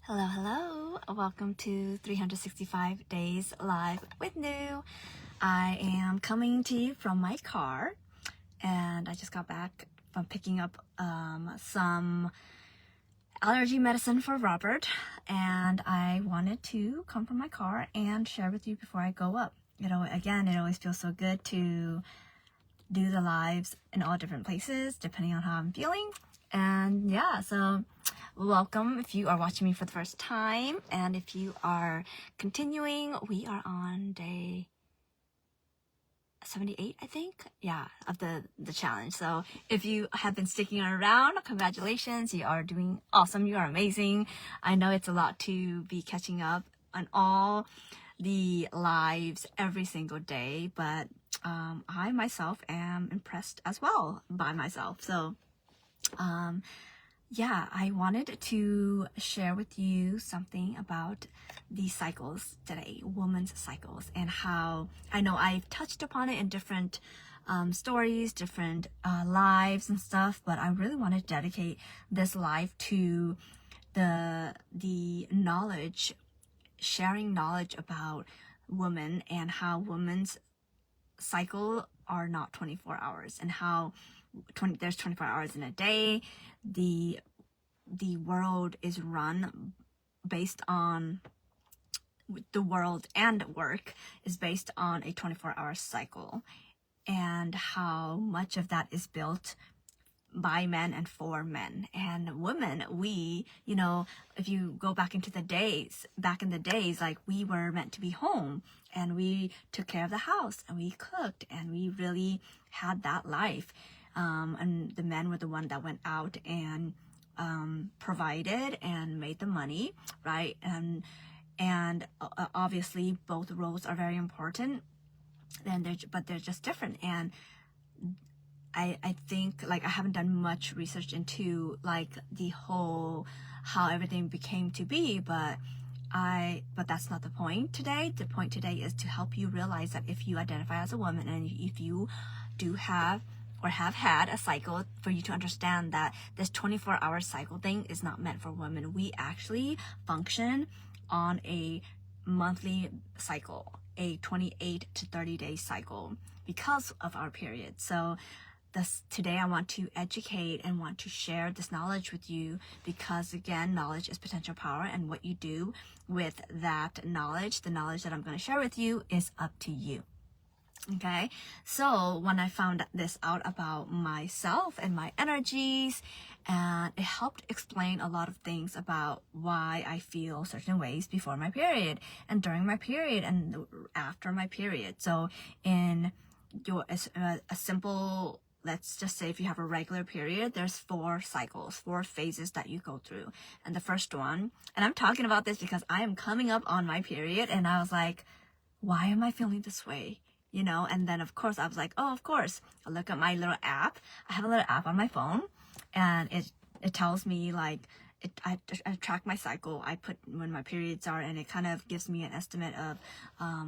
Hello, hello. Welcome to 365 Days Live with New. I am coming to you from my car, and I just got back from picking up some allergy medicine for Robert, and I wanted to come from my car and share with you before I go up. It always feels so good to do the lives in all different places depending on how I'm feeling. And yeah, so welcome if you are watching me for the first time, and if you are continuing, we are on day 78, I think, of the challenge. So if you have been sticking around, congratulations, you are doing awesome, you are amazing. I know it's a lot to be catching up on all the lives every single day, but I myself am impressed as well by myself. So I wanted to share with you something about the cycles today, women's cycles, and how I know I've touched upon it in different stories, different lives and stuff, but I really want to dedicate this live to the knowledge, sharing knowledge about women and how women's cycle are not 24 hours and how there's 24 hours in a day. The world is run based on the world, and work is based on a 24-hour cycle, and how much of that is built by men and for men. And women, we, if you go back in the days, like, we were meant to be home, and we took care of the house, and we cooked, and we really had that life. And the men were the one that went out and provided and made the money, right? And obviously both roles are very important, but they're just different. And I think, like, I haven't done much research into, like, the whole how everything became to be, but that's not the point today. The point today is to help you realize that if you identify as a woman, and if you do have or have had a cycle, for you to understand that this 24-hour cycle thing is not meant for women. We actually function on a monthly cycle, a 28 to 30 day cycle, because of our period. So today I want to educate and want to share this knowledge with you, because again, knowledge is potential power, and what you do with that knowledge, the knowledge that I'm going to share with you, is up to you. Okay, so when I found this out about myself and my energies, and it helped explain a lot of things about why I feel certain ways before my period, and during my period, and after my period. So in a simple, let's just say, if you have a regular period, there's 4 cycles, 4 phases that you go through. And the first one, and I'm talking about this because I am coming up on my period, and I was like, why am I feeling this way? And then of course I was like, oh, of course, I look at my little app. I have a little app on my phone, and it tells me, like, I track my cycle. I put when my periods are, and it kind of gives me an estimate of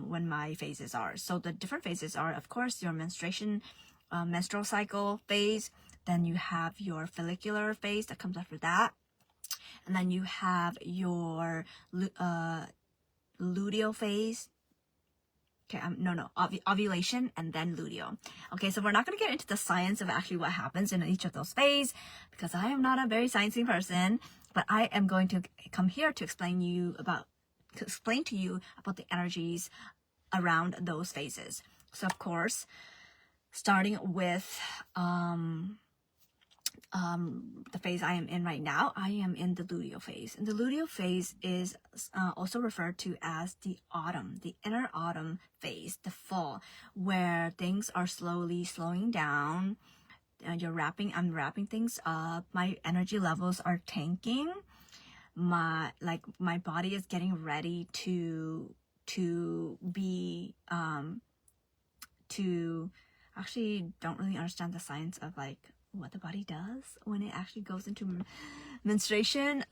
when my phases are. So the different phases are, of course, your menstrual cycle phase. Then you have your follicular phase that comes after that. And then you have your luteal phase. Okay, ovulation, and then luteal. Okay, so we're not going to get into the science of actually what happens in each of those phases, because I am not a very sciencey person, but I am going to come here to explain to you about the energies around those phases. So of course, starting with the phase I am in right now, I am in the luteal phase. And the luteal phase is also referred to as the autumn, the inner autumn phase, the fall, where things are slowly slowing down. I'm wrapping things up. My energy levels are tanking. My body is getting ready to be to actually don't really understand the science of, like, what the body does when it actually goes into menstruation.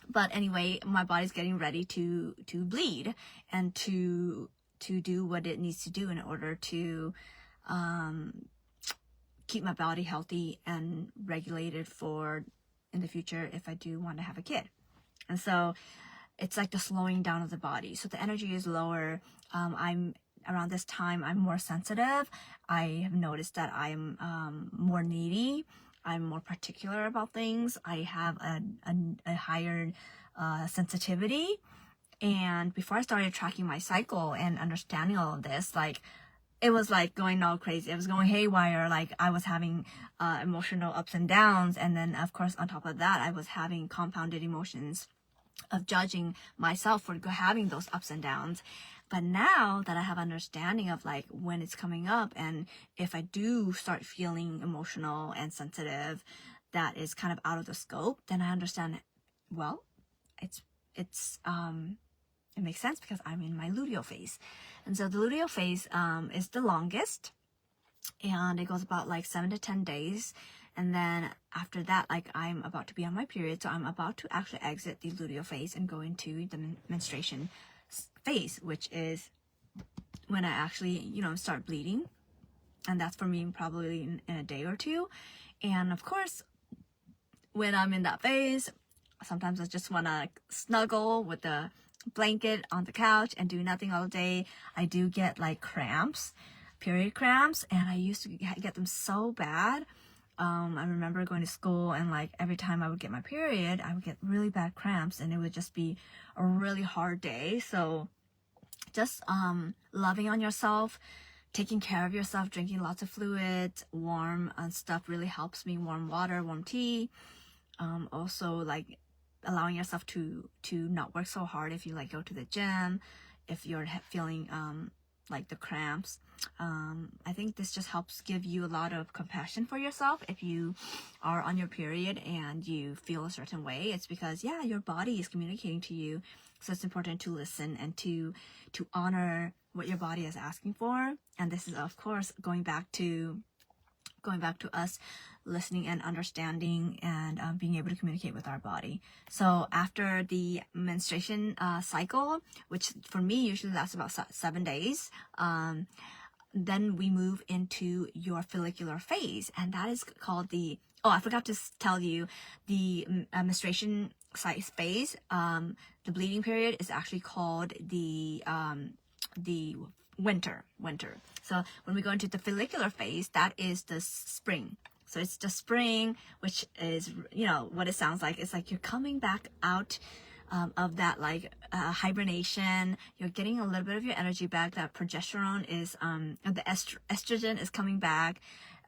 But anyway, my body's getting ready to bleed, and to do what it needs to do in order to keep my body healthy and regulated for in the future if I do want to have a kid. And so it's like the slowing down of the body. So the energy is lower. I'm around this time, I'm more sensitive. I have noticed that I'm more needy. I'm more particular about things. I have a higher sensitivity. And before I started tracking my cycle and understanding all of this, like, it was like going all crazy. It was going haywire. Like, I was having emotional ups and downs. And then, of course, on top of that, I was having compounded emotions of judging myself for having those ups and downs. But now that I have understanding of like when it's coming up, and if I do start feeling emotional and sensitive, that is kind of out of the scope, then I understand, well, it makes sense because I'm in my luteal phase. And so the luteal phase is the longest, and it goes about like 7 to 10 days. And then after that, like, I'm about to be on my period, so I'm about to actually exit the luteal phase and go into the menstruation phase, which is when I actually, start bleeding. And that's for me probably in a day or two. And of course, when I'm in that phase, sometimes I just want to snuggle with the blanket on the couch and do nothing all day. I do get like cramps, period cramps, and I used to get them so bad. I remember going to school, and like every time I would get my period, I would get really bad cramps, and it would just be a really hard day. So just loving on yourself, taking care of yourself, drinking lots of fluids, warm stuff really helps me. Warm water, warm tea. Also, like, allowing yourself to not work so hard if you like go to the gym, if you're feeling like the cramps. I think this just helps give you a lot of compassion for yourself. If you are on your period and you feel a certain way, it's because, yeah, your body is communicating to you. So it's important to listen and to honor what your body is asking for. And this is, of course, going back to us listening and understanding and being able to communicate with our body. So after the menstruation cycle, which for me usually lasts about 7 days, then we move into your follicular phase, and that is called I forgot to tell you, the menstruation phase, the bleeding period is actually called the winter. So when we go into the follicular phase, that is the spring. So it's the spring, which is, what it sounds like. It's like you're coming back out of that like hibernation. You're getting a little bit of your energy back. That progesterone is, the estrogen is coming back.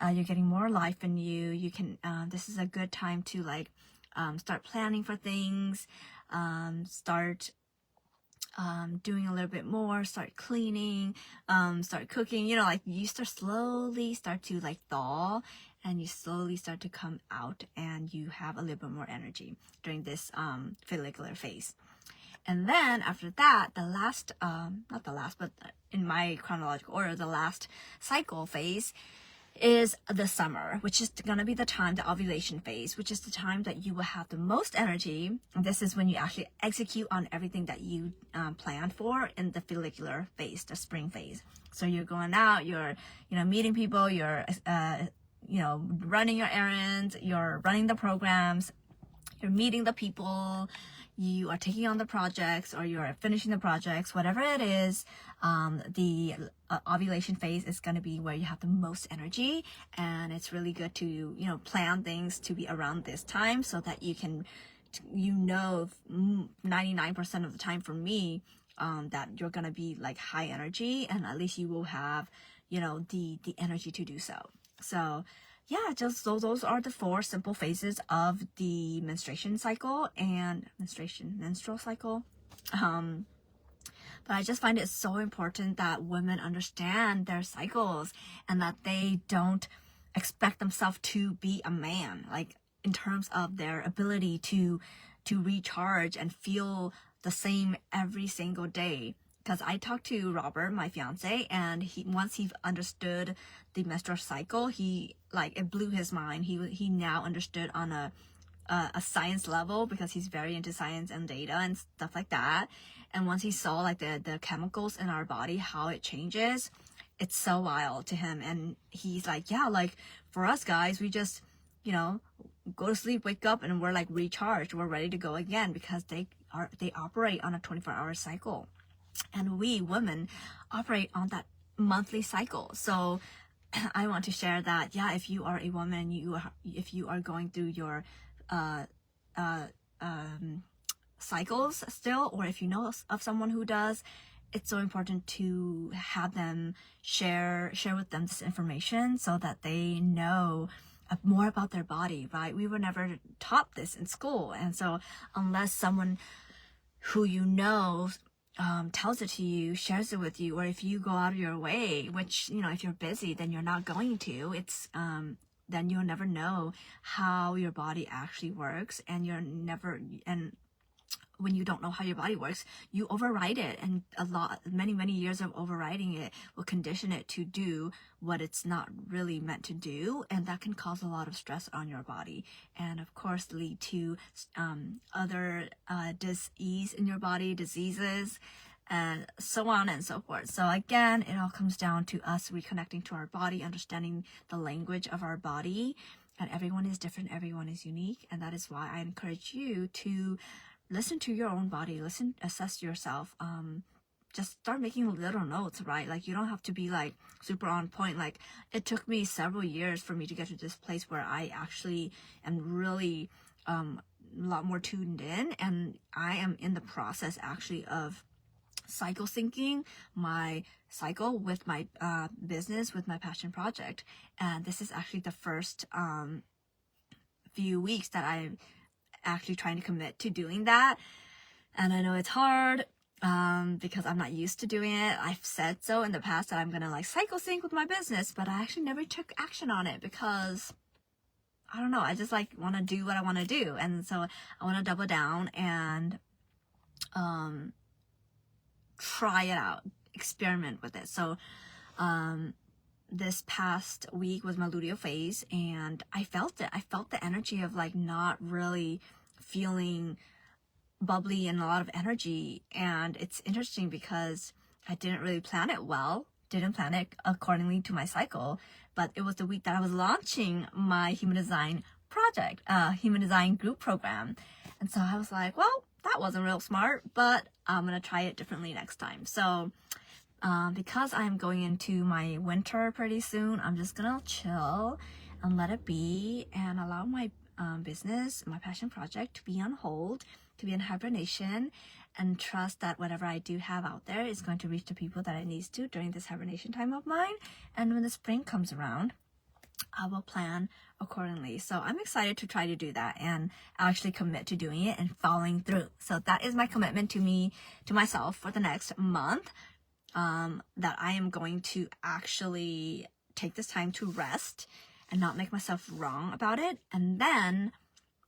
You're getting more life in you. You can, this is a good time to like start planning for things, start doing a little bit more, start cleaning, start cooking, like you slowly start to like thaw, and you slowly start to come out, and you have a little bit more energy during this follicular phase. And then after that, the last, not the last, but in my chronological order, the last cycle phase is the summer, which is going to be the time, the ovulation phase, which is the time that you will have the most energy. And this is when you actually execute on everything that you planned for in the follicular phase, the spring phase. So you're going out, you're, meeting people, you're, running your errands, you're running the programs, you're meeting the people, you are taking on the projects, or you're finishing the projects, whatever it is. The ovulation phase is going to be where you have the most energy, and it's really good to, plan things to be around this time so that you can, 99% of the time for me, that you're going to be like high energy, and at least you will have, the energy to do so. So yeah, just those are the 4 simple phases of the menstrual cycle. But I just find it so important that women understand their cycles, and that they don't expect themselves to be a man, like in terms of their ability to recharge and feel the same every single day. Because I talked to Robert, my fiance, and once he understood the menstrual cycle, it blew his mind. He now understood on a science level, because he's very into science and data and stuff like that. And once he saw like the chemicals in our body, how it changes, it's so wild to him. And he's like, yeah, like for us guys, we just, go to sleep, wake up, and we're like recharged. We're ready to go again because they operate on a 24-hour cycle. And we women operate on that monthly cycle. So I want to share that, if you are a woman, if you are going through your cycles still, or if you know of someone who does, it's so important to have them share with them this information so that they know more about their body, right? We were never taught this in school. And so unless someone who tells it to you, shares it with you, or if you go out of your way, which, if you're busy, then you're not going to, then you'll never know how your body actually works. And when you don't know how your body works, you override it, and many years of overriding it will condition it to do what it's not really meant to do, and that can cause a lot of stress on your body, and of course lead to other disease in your body, diseases, and so on and so forth. So again, it all comes down to us reconnecting to our body, understanding the language of our body, and everyone is different, everyone is unique, and that is why I encourage you to listen to your own body, assess yourself, just start making little notes, right? Like, you don't have to be like super on point. Like, it took me several years for me to get to this place where I actually am really a lot more tuned in, and I am in the process actually of cycle syncing my cycle with my business, with my passion project. And this is actually the first few weeks that I'm actually trying to commit to doing that. And I know it's hard because I'm not used to doing it. I've said so in the past that I'm gonna like cycle sync with my business, but I actually never took action on it because I don't know, I just like want to do what I want to do. And so I want to double down and try it out, experiment with it. So this past week was my luteal phase, and I felt it. I felt the energy of like not really feeling bubbly and a lot of energy. And it's interesting because I didn't really plan it well, didn't plan it accordingly to my cycle, but it was the week that I was launching my human design project, human design group program. And so I was like, well, that wasn't real smart, but I'm going to try it differently next time. So because I'm going into my winter pretty soon, I'm just gonna chill and let it be and allow my business, my passion project to be on hold, to be in hibernation, and trust that whatever I do have out there is going to reach the people that it needs to during this hibernation time of mine. And when the spring comes around, I will plan accordingly. So I'm excited to try to do that and actually commit to doing it and following through. So that is my commitment to myself for the next month. That I am going to actually take this time to rest and not make myself wrong about it. And then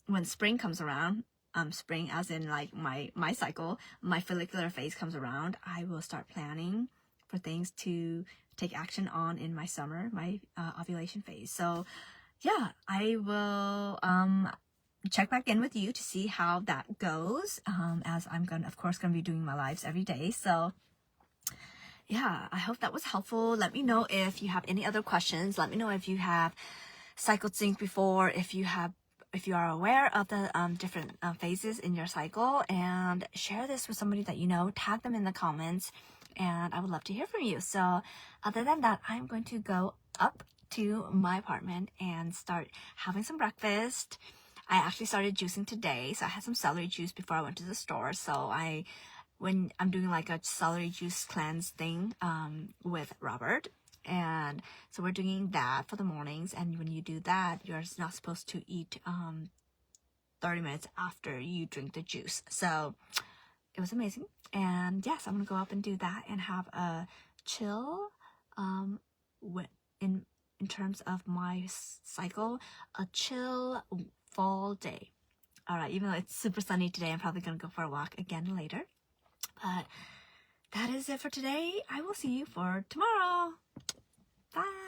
when spring comes around, spring as in like my cycle, my follicular phase comes around, I will start planning for things to take action on in my summer, my ovulation phase. So yeah, I will check back in with you to see how that goes, as I'm of course gonna be doing my lives every day. So yeah, I hope that was helpful. Let me know if you have any other questions. Let me know if you have cycled sync before, if you are aware of the different phases in your cycle, and share this with somebody that you know. Tag them in the comments, and I would love to hear from you. So other than that, I'm going to go up to my apartment and start having some breakfast. I actually started juicing today, so I had some celery juice before I went to the store. So when I'm doing like a celery juice cleanse thing with Robert, and so we're doing that for the mornings. And when you do that, you're not supposed to eat 30 minutes after you drink the juice. So it was amazing. And yes, I'm gonna go up and do that and have a chill in terms of my cycle, a chill fall day. All right, even though it's super sunny today, I'm probably gonna go for a walk again later. But that is it for today. I will see you for tomorrow. Bye.